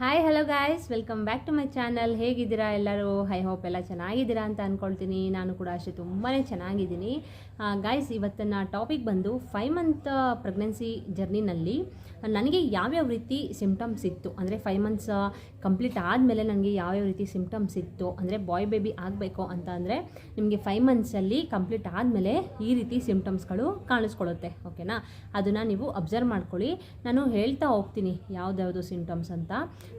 Hi hello guys, welcome back to my channel. ಹೇಗಿದ್ದೀರಾ ಎಲ್ಲರೂ? I hope ಎಲ್ಲ ಚೆನ್ನಾಗಿದ್ದೀರಾ ಅಂತ ಅಂದ್ಕೊಳ್ತೀನಿ. ನಾನು ಕೂಡ ಅಷ್ಟೇ ತುಂಬಾ ಚೆನ್ನಾಗಿದ್ದೀನಿ. ಗಾಯ್ಸ್, ಇವತ್ತಿನ ಟಾಪಿಕ್ ಬಂದು 5 ಮಂತ್ ಪ್ರೆಗ್ನೆನ್ಸಿ ಜರ್ನಿನಲ್ಲಿ ನನಗೆ ಯಾವ್ಯಾವ ರೀತಿ ಸಿಮ್ಟಮ್ಸ್ ಇತ್ತು, ಅಂದರೆ 5 ಮಂತ್ಸ್ ಕಂಪ್ಲೀಟ್ ಆದಮೇಲೆ ನನಗೆ ಯಾವ್ಯಾವ ರೀತಿ ಸಿಮ್ಟಮ್ಸ್ ಇತ್ತು, ಅಂದರೆ ಬಾಯ್ ಬೇಬಿ ಆಗಬೇಕು ಅಂತ ಅಂದರೆ ನಿಮಗೆ 5 ಮಂತ್ಸಲ್ಲಿ ಕಂಪ್ಲೀಟ್ ಆದಮೇಲೆ ಈ ರೀತಿ ಸಿಮ್ಟಮ್ಸ್ಗಳು ಕಾಣಿಸ್ಕೊಳ್ಳುತ್ತೆ. ಓಕೆನಾ? ಅದನ್ನು ನೀವು ಅಬ್ಸರ್ವ್ ಮಾಡ್ಕೊಳ್ಳಿ. ನಾನು ಹೇಳ್ತಾ ಹೋಗ್ತೀನಿ ಯಾವುದ್ಯಾವುದು ಸಿಮ್ಟಮ್ಸ್ ಅಂತ.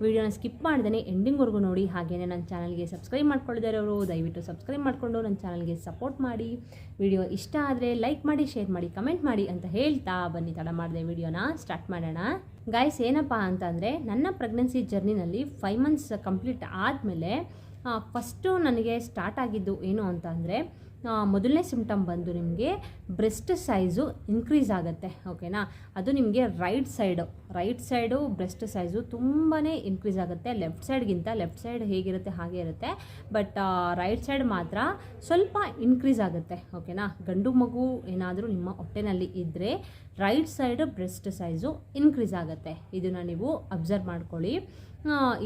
ವಿಡಿಯೋನ ಸ್ಕಿಪ್ ಮಾಡ್ದೇ ಎಂಡಿಂಗ್ವರೆಗೂ ನೋಡಿ. ಹಾಗೆಯೇ ನನ್ನ ಚಾನಲ್ಗೆ ಸಬ್ಸ್ಕ್ರೈಬ್ ಮಾಡ್ಕೊಳ್ಳಿದಾರವರು ದಯವಿಟ್ಟು ಸಬ್ಸ್ಕ್ರೈಬ್ ಮಾಡಿಕೊಂಡು ನನ್ನ ಚಾನಲ್ಗೆ ಸಪೋರ್ಟ್ ಮಾಡಿ. ವಿಡಿಯೋ ಇಷ್ಟ ಆದರೆ ಲೈಕ್ ಮಾಡಿ, ಶೇರ್ ಮಾಡಿ, ಕಮೆಂಟ್ ಮಾಡಿ ಅಂತ ಹೇಳ್ತಾ ಬನ್ನಿ, ತಡ ಮಾಡಿದೆ ವಿಡಿಯೋನ ಸ್ಟಾರ್ಟ್ ಮಾಡೋಣ. ಗಾಯ್ಸ್, ಏನಪ್ಪ ಅಂತಂದರೆ ನನ್ನ ಪ್ರೆಗ್ನೆನ್ಸಿ ಜರ್ನಿನಲ್ಲಿ 5 ಮಂತ್ಸ್ ಕಂಪ್ಲೀಟ್ ಆದಮೇಲೆ ಫಸ್ಟು ನನಗೆ ಸ್ಟಾರ್ಟ್ ಆಗಿದ್ದು ಏನು ಅಂತ ಅಂದರೆ, ಮೊದಲನೇ ಸಿಮ್ಟಮ್ ಬಂದು ನಿಮಗೆ ಬ್ರೆಸ್ಟ್ ಸೈಜು ಇನ್ಕ್ರೀಸ್ ಆಗುತ್ತೆ. ಓಕೆನಾ? ಅದು ನಿಮಗೆ ರೈಟ್ ಸೈಡು ಬ್ರೆಸ್ಟ್ ಸೈಜು ತುಂಬಾ ಇನ್ಕ್ರೀಸ್ ಆಗುತ್ತೆ. ಲೆಫ್ಟ್ ಸೈಡ್ ಹೇಗಿರುತ್ತೆ ಹಾಗೆ ಇರುತ್ತೆ, ಬಟ್ ರೈಟ್ ಸೈಡ್ ಮಾತ್ರ ಸ್ವಲ್ಪ ಇನ್ಕ್ರೀಸ್ ಆಗುತ್ತೆ. ಓಕೆನಾ? ಗಂಡು ಮಗು ಏನಾದರೂ ನಿಮ್ಮ ಹೊಟ್ಟೆನಲ್ಲಿ ಇದ್ದರೆ right side breast size increase ಆಗುತ್ತೆ. ಇದನ್ನು ನೀವು ಅಬ್ಸರ್ವ್ ಮಾಡ್ಕೊಳ್ಳಿ.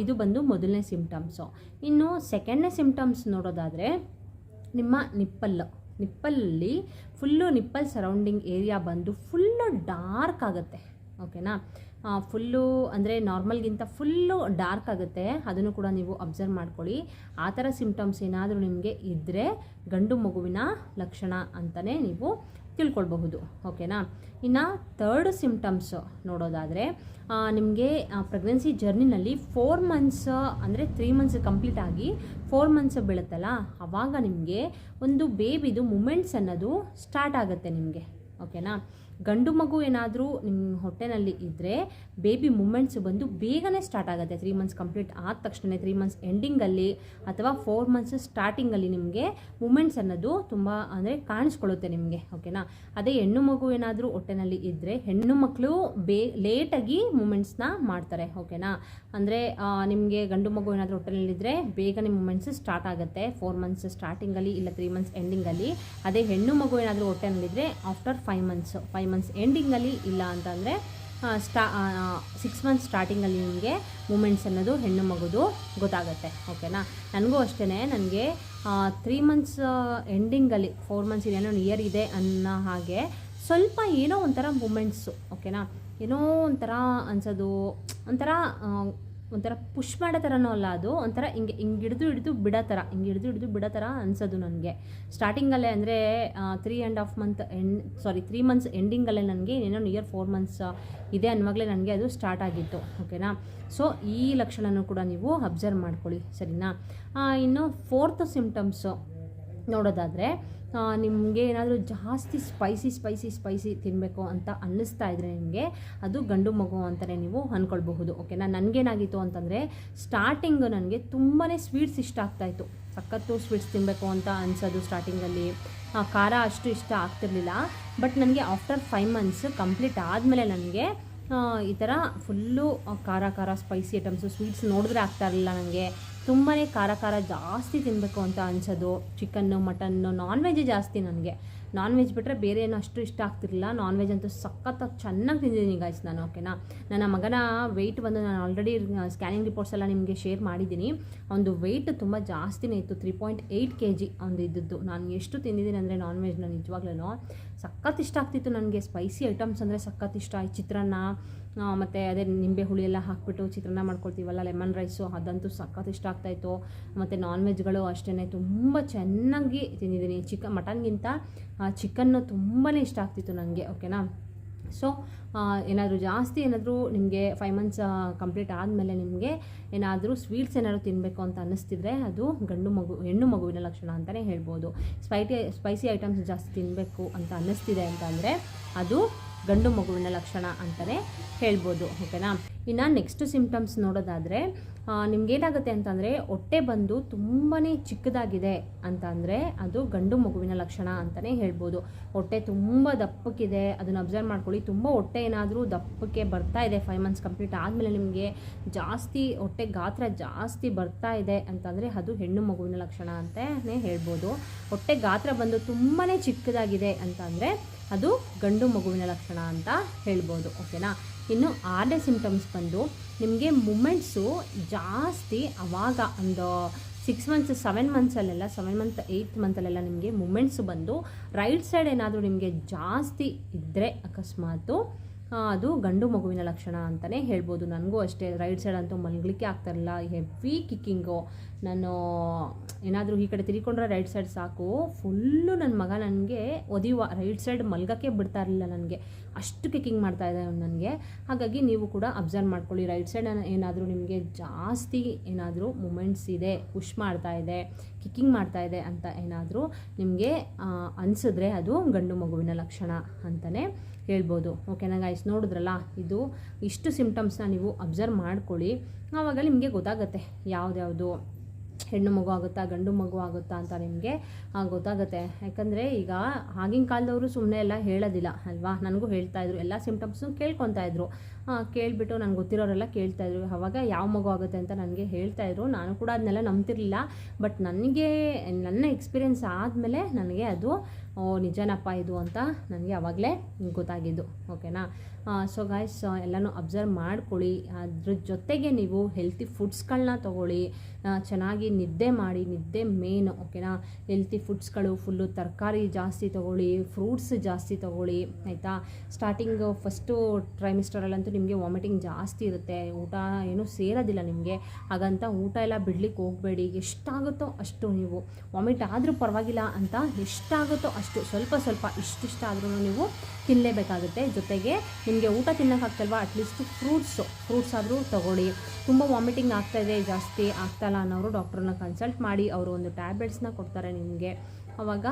ಇದು ಬಂದು ಮೊದಲನೇ ಸಿಮ್ಟಮ್ಸು. ಇನ್ನು ಸೆಕೆಂಡ್ನೇ ಸಿಮ್ಟಮ್ಸ್ ನೋಡೋದಾದರೆ, ನಿಮ್ಮ ನಿಪ್ಪಲಲ್ಲಿ ಫುಲ್ಲು ನಿಪ್ಪಲ್ ಸರೌಂಡಿಂಗ್ ಏರಿಯಾ ಬಂದು ಫುಲ್ಲು ಡಾರ್ಕ್ ಆಗುತ್ತೆ. ಓಕೆನಾ? ಫುಲ್ಲು ಅಂದರೆ ನಾರ್ಮಲ್ಗಿಂತ ಫುಲ್ಲು ಡಾರ್ಕ್ ಆಗುತ್ತೆ. ಅದನ್ನು ಕೂಡ ನೀವು ಅಬ್ಸರ್ವ್ ಮಾಡ್ಕೊಳ್ಳಿ. ಆ ಥರ ಸಿಮ್ಟಮ್ಸ್ ಏನಾದರೂ ನಿಮಗೆ ಇದ್ದರೆ ಗಂಡು ಮಗುವಿನ ಲಕ್ಷಣ ಅಂತಲೇ ನೀವು ತಿಳ್ಕೊಳ್ಬಹುದು. ಓಕೆನಾ? ಇನ್ನು ಥರ್ಡ್ ಸಿಮ್ಟಮ್ಸ್ ನೋಡೋದಾದರೆ, ನಿಮಗೆ ಪ್ರೆಗ್ನೆನ್ಸಿ ಜರ್ನಿನಲ್ಲಿ 4 ಮಂತ್ಸ್ ಅಂದರೆ 3 ಮಂತ್ಸ್ ಕಂಪ್ಲೀಟ್ ಆಗಿ 4 ಮಂತ್ಸ್ ಬೀಳುತ್ತಲ್ಲ, ಆವಾಗ ನಿಮಗೆ ಒಂದು ಬೇಬಿದು ಮೂಮೆಂಟ್ಸ್ ಅನ್ನೋದು ಸ್ಟಾರ್ಟ್ ಆಗುತ್ತೆ ನಿಮಗೆ. ಓಕೆನಾ? ಗಂಡು ಮಗು ಏನಾದರೂ ನಿಮ್ಮ ಹೊಟ್ಟೆನಲ್ಲಿ ಇದ್ದರೆ ಬೇಬಿ ಮೂಮೆಂಟ್ಸ್ ಬಂದು ಬೇಗನೆ ಸ್ಟಾರ್ಟ್ ಆಗುತ್ತೆ. 3 ಮಂತ್ಸ್ ಕಂಪ್ಲೀಟ್ ಆದ ತಕ್ಷಣ 3 ಮಂತ್ಸ್ ಎಂಡಿಂಗಲ್ಲಿ ಅಥವಾ 4 ಮಂತ್ಸ್ ಸ್ಟಾರ್ಟಿಂಗಲ್ಲಿ ನಿಮಗೆ ಮೂಮೆಂಟ್ಸ್ ಅನ್ನೋದು ತುಂಬ ಅಂದರೆ ಕಾಣಿಸ್ಕೊಳ್ಳುತ್ತೆ ನಿಮಗೆ. ಓಕೆನಾ? ಅದೇ ಹೆಣ್ಣು ಮಗು ಏನಾದರೂ ಹೊಟ್ಟೆನಲ್ಲಿ ಇದ್ದರೆ ಹೆಣ್ಣು ಮಕ್ಕಳು ಲೇಟಾಗಿ ಮೂಮೆಂಟ್ಸ್ನ ಮಾಡ್ತಾರೆ. ಓಕೆನಾ? ಅಂದರೆ ನಿಮಗೆ ಗಂಡು ಮಗು ಏನಾದರೂ ಹೊಟ್ಟೆನಲ್ಲಿದ್ದರೆ ಬೇಗನೆ ಮೂಮೆಂಟ್ಸ್ ಸ್ಟಾರ್ಟ್ ಆಗುತ್ತೆ 4 ಮಂತ್ಸ್ ಸ್ಟಾರ್ಟಿಂಗಲ್ಲಿ ಇಲ್ಲ 3 ಮಂತ್ಸ್ ಎಂಡಿಂಗಲ್ಲಿ. ಅದೇ ಹೆಣ್ಣು ಮಗು ಏನಾದರೂ ಹೊಟ್ಟೆನಲ್ಲಿದ್ದರೆ ಆಫ್ಟರ್ 5 ಮಂತ್ಸ್ ಎಂಡಿಂಗಲ್ಲಿ, ಇಲ್ಲ ಅಂತಂದರೆ 6 ಮಂತ್ಸ್ ಸ್ಟಾರ್ಟಿಂಗಲ್ಲಿ ನಿಮಗೆ ಮೂಮೆಂಟ್ಸ್ ಅನ್ನೋದು ಹೆಣ್ಣು ಮಗುದು ಗೊತ್ತಾಗುತ್ತೆ. ಓಕೆನಾ? ನನಗೂ ಅಷ್ಟೇ, ನನಗೆ 3 ಮಂತ್ಸ್ ಎಂಡಿಂಗಲ್ಲಿ 4 ಮಂತ್ಸ್ ಏನೋ ಇಯರ್ ಇದೆ ಅನ್ನೋ ಹಾಗೆ ಸ್ವಲ್ಪ ಏನೋ ಒಂಥರ ಮೂಮೆಂಟ್ಸು. ಓಕೆನಾ? ಏನೋ ಒಂಥರ ಅನ್ಸೋದು, ಒಂಥರ ಪುಷ್ ಮಾಡೋ ಥರನೂ ಅಲ್ಲ, ಅದು ಒಂಥರ ಹಿಂಗೆ ಹಿಡಿದು ಬಿಡೋ ಥರ ಅನ್ಸೋದು ನನಗೆ ಸ್ಟಾರ್ಟಿಂಗಲ್ಲೇ. ಅಂದರೆ 3 ಮಂತ್ಸ್ ಎಂಡಿಂಗಲ್ಲೇ ನನಗೆ ಏನೋ ನಿಯರ್ 4 ಮಂತ್ಸ್ ಇದೆ ಅನ್ನುವಾಗಲೇ ನನಗೆ ಅದು ಸ್ಟಾರ್ಟ್ ಆಗಿತ್ತು. ಓಕೆನಾ? ಸೊ ಈ ಲಕ್ಷಣನೂ ಕೂಡ ನೀವು ಅಬ್ಸರ್ವ್ ಮಾಡ್ಕೊಳ್ಳಿ. ಸರಿನಾ? ಇನ್ನು 4th ಸಿಮ್ಟಮ್ಸು ನೋಡೋದಾದರೆ, ನಿಮಗೆ ಏನಾದರೂ ಜಾಸ್ತಿ ಸ್ಪೈಸಿ ತಿನ್ನಬೇಕು ಅಂತ ಅನ್ನಿಸ್ತಾ ಇದ್ದರೆ ನಿಮಗೆ ಅದು ಗಂಡು ಮಗು ಅಂತಲೇ ನೀವು ಅಂದ್ಕೊಳ್ಬಹುದು. ಓಕೆನಾ? ನನಗೇನಾಗಿತ್ತು ಅಂತಂದರೆ, ಸ್ಟಾರ್ಟಿಂಗ್ ನನಗೆ ತುಂಬಾ ಸ್ವೀಟ್ಸ್ ಇಷ್ಟ ಆಗ್ತಾಯಿತ್ತು. ಸಖತ್ತು ಸ್ವೀಟ್ಸ್ ತಿನ್ನಬೇಕು ಅಂತ ಅನಿಸೋದು ಸ್ಟಾರ್ಟಿಂಗಲ್ಲಿ. ಖಾರ ಅಷ್ಟು ಇಷ್ಟ ಆಗ್ತಿರ್ಲಿಲ್ಲ. ಬಟ್ ನನಗೆ ಆಫ್ಟರ್ 5 ಮಂತ್ಸ್ ಕಂಪ್ಲೀಟ್ ಆದಮೇಲೆ ನನಗೆ ಈ ಥರ ಫುಲ್ಲು ಖಾರ ಸ್ಪೈಸಿ ಐಟಮ್ಸು ಸ್ವೀಟ್ಸ್ ನೋಡಿದ್ರೆ ಆಗ್ತಾ ಇರಲಿಲ್ಲ. ನನಗೆ ತುಂಬಾ ಖಾರ ಜಾಸ್ತಿ ತಿನ್ನಬೇಕು ಅಂತ ಅನ್ಸೋದು. ಚಿಕನ್ನು, ಮಟನ್ನು, ನಾನ್ ವೆಜ್ ಜಾಸ್ತಿ. ನನಗೆ ನಾನ್ ವೆಜ್ ಬಿಟ್ಟರೆ ಬೇರೆ ಏನೋ ಅಷ್ಟು ಇಷ್ಟ ಆಗ್ತಿರಲಿಲ್ಲ. ನಾನ್ ವೆಜ್ ಅಂತೂ ಸಖತ್ತಾಗಿ ಚೆನ್ನಾಗಿ ತಿಂದಿದ್ದೀನಿ ಗಾಯ್ಸ್ ನಾನು. ಓಕೆನಾ? ನನ್ನ ಮಗನ ವೆಯ್ಟ್ ಬಂದು ನಾನು ಆಲ್ರೆಡಿ ಸ್ಕ್ಯಾನಿಂಗ್ ರಿಪೋರ್ಟ್ಸ್ ಎಲ್ಲ ನಿಮಗೆ ಶೇರ್ ಮಾಡಿದ್ದೀನಿ. ಒಂದು ವೆಯ್ಟ್ ತುಂಬ ಜಾಸ್ತಿನೇ ಇತ್ತು. 3.8 kg ಒಂದು ಇದ್ದದ್ದು. ನಾನು ಎಷ್ಟು ತಿಂದಿದ್ದೀನಿ ಅಂದರೆ ನಾನ್ ವೆಜ್ನ ನಿಜವಾಗ್ಲೂ ಸಖತ್ ಇಷ್ಟ ಆಗ್ತಿತ್ತು ನನಗೆ. ಸ್ಪೈಸಿ ಐಟಮ್ಸ್ ಅಂದರೆ ಸಖತ್ ಇಷ್ಟ. ಈ ಚಿತ್ರಾನ್ನ ಮತ್ತು ಅದೇ ನಿಂಬೆ ಹುಳಿ ಎಲ್ಲ ಹಾಕ್ಬಿಟ್ಟು ಚಿತ್ರಾನ್ನ ಮಾಡ್ಕೊಳ್ತೀವಲ್ಲ, ಲೆಮನ್ ರೈಸು, ಅದಂತೂ ಸಖತ್ ಇಷ್ಟ ಆಗ್ತಾಯಿತ್ತು. ಮತ್ತು ನಾನ್ ವೆಜ್ಗಳು ಅಷ್ಟೇ ತುಂಬ ಚೆನ್ನಾಗಿ ತಿಂದಿದ್ದೀನಿ. ಮಟನ್ಗಿಂತ ಚಿಕನ್ನು ತುಂಬಾ ಇಷ್ಟ ಆಗ್ತಿತ್ತು ನನಗೆ. ಓಕೆನಾ? ಸೊ ಏನಾದರೂ ನಿಮಗೆ 5 ಮಂತ್ಸ್ ಕಂಪ್ಲೀಟ್ ಆದಮೇಲೆ ನಿಮಗೆ ಏನಾದರೂ ಸ್ವೀಟ್ಸ್ ಏನಾದರೂ ತಿನ್ನಬೇಕು ಅಂತ ಅನ್ನಿಸ್ತಿದ್ರೆ ಅದು ಹೆಣ್ಣು ಮಗುವಿನ ಲಕ್ಷಣ ಅಂತಲೇ ಹೇಳ್ಬೋದು. ಸ್ಪೈಸಿ ಐಟಮ್ಸ್ ಜಾಸ್ತಿ ತಿನ್ನಬೇಕು ಅಂತ ಅನ್ನಿಸ್ತಿದೆ ಅಂತ ಅಂದರೆ ಅದು ಗಂಡು ಮಗುವಿನ ಲಕ್ಷಣ ಅಂತಲೇ ಹೇಳ್ಬೋದು. ಓಕೆನಾ? ಇನ್ನು ನೆಕ್ಸ್ಟ್ ಸಿಮ್ಟಮ್ಸ್ ನೋಡೋದಾದರೆ, ನಿಮ್ಗೇನಾಗುತ್ತೆ ಅಂತಂದರೆ, ಹೊಟ್ಟೆ ಬಂದು ತುಂಬಾ ಚಿಕ್ಕದಾಗಿದೆ ಅಂತ ಅಂದರೆ ಅದು ಗಂಡು ಮಗುವಿನ ಲಕ್ಷಣ ಅಂತಲೇ ಹೇಳ್ಬೋದು. ಹೊಟ್ಟೆ ತುಂಬ ದಪ್ಪಕ್ಕಿದೆ, ಅದನ್ನು ಅಬ್ಸರ್ವ್ ಮಾಡ್ಕೊಳ್ಳಿ. ತುಂಬ ಹೊಟ್ಟೆ ಏನಾದರೂ ದಪ್ಪಕ್ಕೆ ಬರ್ತಾ ಇದೆ 5 ಮಂತ್ಸ್ ಕಂಪ್ಲೀಟ್ ಆದಮೇಲೆ ನಿಮಗೆ ಜಾಸ್ತಿ ಹೊಟ್ಟೆ ಗಾತ್ರ ಜಾಸ್ತಿ ಬರ್ತಾ ಇದೆ ಅಂತಂದರೆ ಅದು ಹೆಣ್ಣು ಮಗುವಿನ ಲಕ್ಷಣ ಅಂತಲೇ ಹೇಳ್ಬೋದು. ಹೊಟ್ಟೆ ಗಾತ್ರ ಬಂದು ತುಂಬಾ ಚಿಕ್ಕದಾಗಿದೆ ಅಂತ ಅಂದರೆ ಅದು ಗಂಡು ಮಗುವಿನ ಲಕ್ಷಣ ಅಂತ ಹೇಳ್ಬೋದು. ಓಕೆನಾ? ಇನ್ನು 6ನೇ ಸಿಂಪ್ಟಮ್ಸ್ ಬಂದು ನಿಮಗೆ ಮೂಮೆಂಟ್ಸು ಜಾಸ್ತಿ ಆವಾಗ ಒಂದು 6 ಮಂತ್ಸ್ 7 ಮಂತ್ಸಲ್ಲೆಲ್ಲ 7 ಮಂತ್ 8 ಮಂತಲ್ಲೆಲ್ಲ ನಿಮಗೆ ಮೂಮೆಂಟ್ಸು ಬಂದು ರೈಟ್ ಸೈಡ್ ಏನಾದರೂ ನಿಮಗೆ ಜಾಸ್ತಿ ಇದ್ದರೆ ಅಕಸ್ಮಾತು ಅದು ಗಂಡು ಮಗುವಿನ ಲಕ್ಷಣ ಅಂತಲೇ ಹೇಳ್ಬೋದು. ನನಗೂ ಅಷ್ಟೇ ರೈಟ್ ಸೈಡ್ ಅಂತೂ ಮಲಗಲಿಕ್ಕೆ ಆಗ್ತಾಯಿರಲಿಲ್ಲ, ಹೆವಿ ಕಿಕ್ಕಿಂಗು. ನಾನು ಏನಾದರೂ ಈ ಕಡೆ ತಿರ್ಕೊಂಡ್ರೆ ರೈಟ್ ಸೈಡ್ ಸಾಕು, ಫುಲ್ಲು ನನ್ನ ಮಗ ನನಗೆ ಒದಿಯುವ ರೈಟ್ ಸೈಡ್ ಮಲ್ಗೋಕ್ಕೆ ಬಿಡ್ತಾ ಇರಲಿಲ್ಲ, ನನಗೆ ಅಷ್ಟು ಕಿಕ್ಕಿಂಗ್ ಮಾಡ್ತಾಯಿದ್ದೆ ನನಗೆ. ಹಾಗಾಗಿ ನೀವು ಕೂಡ ಅಬ್ಸರ್ವ್ ಮಾಡ್ಕೊಳ್ಳಿ, ರೈಟ್ ಸೈಡ್ ಏನಾದರೂ ನಿಮಗೆ ಜಾಸ್ತಿ ಏನಾದರೂ ಮೂಮೆಂಟ್ಸ್ ಇದೆ, ಪುಷ್ ಮಾಡ್ತಾ ಇದೆ, ಕಿಕ್ಕಿಂಗ್ ಮಾಡ್ತಾ ಇದೆ ಅಂತ ಏನಾದರೂ ನಿಮಗೆ ಅನಿಸಿದ್ರೆ ಅದು ಗಂಡು ಮಗುವಿನ ಲಕ್ಷಣ ಅಂತಲೇ ಹೇಳ್ಬೋದು. ಓಕೆನಾ ಗೈಸ್, ನೋಡಿದ್ರಲ್ಲ, ಇಷ್ಟು ಸಿಂಪ್ಟಮ್ಸ್ನ ನೀವು ಅಬ್ಸರ್ವ್ ಮಾಡ್ಕೊಳ್ಳಿ. ಆವಾಗ ನಿಮಗೆ ಗೊತ್ತಾಗುತ್ತೆ ಯಾವ್ದ್ಯಾವುದು ಹೆಣ್ಣು ಮಗು ಆಗುತ್ತಾ ಗಂಡು ಮಗು ಆಗುತ್ತಾ ಅಂತ ನಿಮಗೆ ಗೊತ್ತಾಗುತ್ತೆ. ಯಾಕಂದರೆ ಈಗ ಆಗಿನ ಕಾಲದವರು ಸುಮ್ಮನೆ ಎಲ್ಲ ಹೇಳೋದಿಲ್ಲ ಅಲ್ವಾ, ನನಗೂ ಹೇಳ್ತಾಯಿದ್ರು, ಎಲ್ಲ ಸಿಂಪ್ಟಮ್ಸು ಕೇಳ್ಕೊತಾಯಿದ್ರು. ಕೇಳಿಬಿಟ್ಟು ನನಗೆ ಗೊತ್ತಿರೋರೆಲ್ಲ ಕೇಳ್ತಾಯಿದ್ರು, ಆವಾಗ ಯಾವ ಮಗು ಆಗುತ್ತೆ ಅಂತ ನನಗೆ ಹೇಳ್ತಾಯಿದ್ರು. ನಾನು ಕೂಡ ಅದನ್ನೆಲ್ಲ ನಂಬ್ತಿರ್ಲಿಲ್ಲ. ಬಟ್ ನನಗೆ ನನ್ನ ಎಕ್ಸ್ಪೀರಿಯೆನ್ಸ್ ಆದಮೇಲೆ ನನಗೆ ಅದು ನಿಜನಪ್ಪ ಇದು ಅಂತ ನನಗೆ ಆವಾಗಲೇ ಗೊತ್ತಾಗಿದ್ದು. ಓಕೆನಾ. ಸೊ ಗಾಯ್ಸ್, ಎಲ್ಲನೂ ಅಬ್ಸರ್ವ್ ಮಾಡ್ಕೊಳ್ಳಿ. ಅದ್ರ ಜೊತೆಗೆ ನೀವು ಹೆಲ್ತಿ ಫುಡ್ಸ್ಗಳನ್ನ ತೊಗೊಳ್ಳಿ, ಚೆನ್ನಾಗಿ ನಿದ್ದೆ ಮಾಡಿ, ನಿದ್ದೆ ಮೇನ್. ಓಕೆನಾ. ಹೆಲ್ತಿ ಫುಡ್ಸ್ಗಳು ಫುಲ್ಲು ತರಕಾರಿ ಜಾಸ್ತಿ ತೊಗೊಳ್ಳಿ, ಫ್ರೂಟ್ಸ್ ಜಾಸ್ತಿ ತೊಗೊಳ್ಳಿ, ಆಯಿತಾ. ಸ್ಟಾರ್ಟಿಂಗ್ ಫಸ್ಟು ಟ್ರೈಮಿಸ್ಟರಲ್ಲಂತೂ ನಿಮಗೆ ವಾಮಿಟಿಂಗ್ ಜಾಸ್ತಿ ಇರುತ್ತೆ, ಊಟ ಏನೂ ಸೇರೋದಿಲ್ಲ ನಿಮಗೆ. ಹಾಗಂತ ಊಟ ಎಲ್ಲ ಬಿಡಲಿಕ್ಕೆ ಹೋಗಬೇಡಿ. ಎಷ್ಟಾಗುತ್ತೋ ಅಷ್ಟು ನೀವು ವಾಮಿಟ್ ಆದರೂ ಪರವಾಗಿಲ್ಲ ಅಂತ ಎಷ್ಟಾಗುತ್ತೋ ಅಷ್ಟು ಸ್ವಲ್ಪ ಸ್ವಲ್ಪ ಇಷ್ಟಿಷ್ಟ ಆದ್ರೂ ನೀವು ತಿನ್ನಲೇಬೇಕಾಗುತ್ತೆ. ಜೊತೆಗೆ ನಿಮಗೆ ಊಟ ತಿನ್ನೋಕ್ಕಾಗ್ತಲ್ವ, ಅಟ್ಲೀಸ್ಟ್ ಫ್ರೂಟ್ಸ್ ಆದರೂ ತೊಗೊಳ್ಳಿ. ತುಂಬ ವಾಮಿಟಿಂಗ್ ಆಗ್ತಾಯಿದೆ, ಜಾಸ್ತಿ ಆಗ್ತಾಯಿಲ್ಲ ಅನ್ನೋರು ಡಾಕ್ಟ್ರನ್ನ ಕನ್ಸಲ್ಟ್ ಮಾಡಿ, ಅವರು ಒಂದು ಟ್ಯಾಬ್ಲೆಟ್ಸ್ನ ಕೊಡ್ತಾರೆ ನಿಮಗೆ. ಆವಾಗ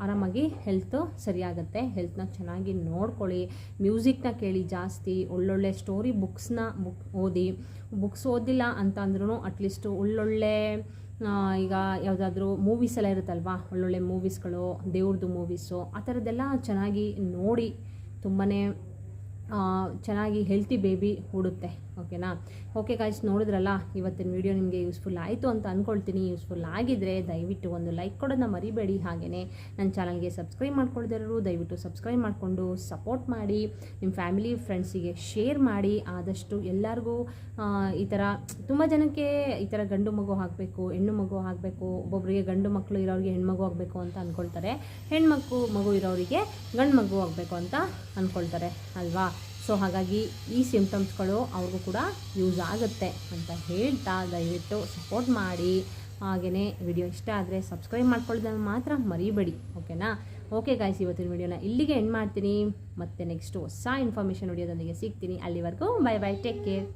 ಆರಾಮಾಗಿ ಹೆಲ್ತು ಸರಿಯಾಗುತ್ತೆ. ಹೆಲ್ತ್ನ ಚೆನ್ನಾಗಿ ನೋಡ್ಕೊಳ್ಳಿ, ಮ್ಯೂಸಿಕ್ನ ಕೇಳಿ ಜಾಸ್ತಿ, ಒಳ್ಳೊಳ್ಳೆ ಸ್ಟೋರಿ ಓದಿ. ಬುಕ್ಸ್ ಓದಿಲ್ಲ ಅಂತ ಅಂದ್ರೂ ಅಟ್ಲೀಸ್ಟು ಒಳ್ಳೊಳ್ಳೆ ಈಗ ಯಾವುದಾದ್ರೂ ಮೂವೀಸ್ ಎಲ್ಲ ಇರುತ್ತಲ್ವ, ಒಳ್ಳೊಳ್ಳೆ ಮೂವೀಸ್ಗಳು, ದೇವ್ರದ್ದು ಮೂವೀಸು, ಆ ಥರದ್ದೆಲ್ಲ ಚೆನ್ನಾಗಿ ನೋಡಿ. ತುಂಬಾ ಚೆನ್ನಾಗಿ ಹೆಲ್ತಿ ಬೇಬಿ ಹುಡುತ್ತೆ. ಓಕೆನಾ. ಓಕೆ ಗಾಯ್ಸ್, ನೋಡಿದ್ರಲ್ಲ, ಇವತ್ತಿನ ವೀಡಿಯೋ ನಿಮಗೆ ಯೂಸ್ಫುಲ್ ಆಯಿತು ಅಂತ ಅಂದ್ಕೊಳ್ತೀನಿ. ಯೂಸ್ಫುಲ್ ಆಗಿದ್ದರೆ ದಯವಿಟ್ಟು ಒಂದು ಲೈಕ್ ಕೊಡೋದನ್ನ ಮರಿಬೇಡಿ. ಹಾಗೆಯೇ ನನ್ನ ಚಾನಲ್ಗೆ ಸಬ್ಸ್ಕ್ರೈಬ್ ಮಾಡ್ಕೊಳ್ದಿರೋರು ದಯವಿಟ್ಟು ಸಬ್ಸ್ಕ್ರೈಬ್ ಮಾಡಿಕೊಂಡು ಸಪೋರ್ಟ್ ಮಾಡಿ. ನಿಮ್ಮ ಫ್ಯಾಮಿಲಿ ಫ್ರೆಂಡ್ಸಿಗೆ ಶೇರ್ ಮಾಡಿ. ಆದಷ್ಟು ಎಲ್ಲರಿಗೂ ಈ ಥರ ತುಂಬ ಜನಕ್ಕೆ ಈ ಥರ ಗಂಡು ಮಗು ಆಗಬೇಕು, ಹೆಣ್ಣು ಮಗು ಆಗಬೇಕು, ಒಬ್ಬೊಬ್ಬರಿಗೆ ಗಂಡು ಮಕ್ಕಳು ಇರೋರಿಗೆ ಹೆಣ್ಮಗು ಆಗಬೇಕು ಅಂತ ಅಂದ್ಕೊಳ್ತಾರೆ, ಮಗು ಇರೋರಿಗೆ ಗಂಡು ಮಗು ಆಗಬೇಕು ಅಂತ ಅಂದ್ಕೊಳ್ತಾರೆ ಅಲ್ವಾ. ಸೊ ಹಾಗಾಗಿ ಈ ಸಿಂಪ್ಟಮ್ಸ್ಗಳು ಅವ್ರಿಗೂ ಕೂಡ ಯೂಸ್ ಆಗುತ್ತೆ ಅಂತ ಹೇಳ್ತಾ ದಯವಿಟ್ಟು ಸಪೋರ್ಟ್ ಮಾಡಿ. ಹಾಗೆಯೇ ವಿಡಿಯೋ ಇಷ್ಟ ಆದರೆ ಸಬ್ಸ್ಕ್ರೈಬ್ ಮಾಡ್ಕೊಳ್ಳೋದನ್ನು ಮಾತ್ರ ಮರಿಬೇಡಿ. ಓಕೆನಾ. ಓಕೆ ಗಾಯ್ಸ್, ಇವತ್ತಿನ ವಿಡಿಯೋನ ಇಲ್ಲಿಗೆ ಎಂಡ್ ಮಾಡ್ತೀನಿ. ಮತ್ತೆ ನೆಕ್ಸ್ಟು ಹೊಸ ಇನ್ಫಾರ್ಮೇಷನ್ ವಿಡಿಯೋದೊಂದಿಗೆ ಸಿಗ್ತೀನಿ. ಅಲ್ಲಿವರೆಗೂ ಬೈ ಬೈ, ಟೇಕ್ ಕೇರ್.